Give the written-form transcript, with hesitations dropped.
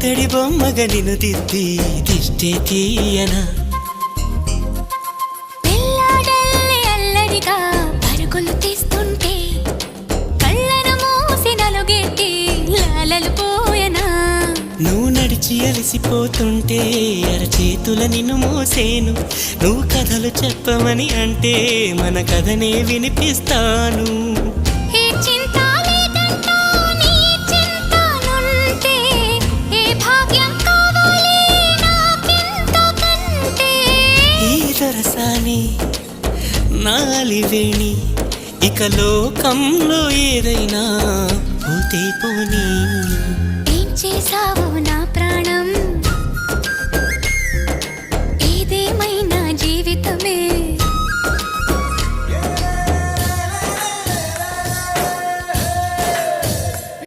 ఇత్తడి బొమ్మగా నిన్ను దిద్ది దిష్టే తీయనా పిల్లాడల్లి అల్లరిగా పరుగులు తీస్తుంటే కళ్ళను మూసి నలుగెట్టి లాలలు పోయనా నువ్వు నడిచి అలసిపోతుంటే అరచేతుల నిన్ను మోసేను నువ్వు కథలు చెప్పమని అంటే మన కథనే వినిపిస్తాను ఏ చింత లేదంటా నీ చింతనుంటే ఏ భాగ్యం కావాలి నాకెంతకంటే ఈ దొరసాని నాలివేణి ఇక లోకంలో ఏదైనా పోతే పోనీ ఏం చేసావు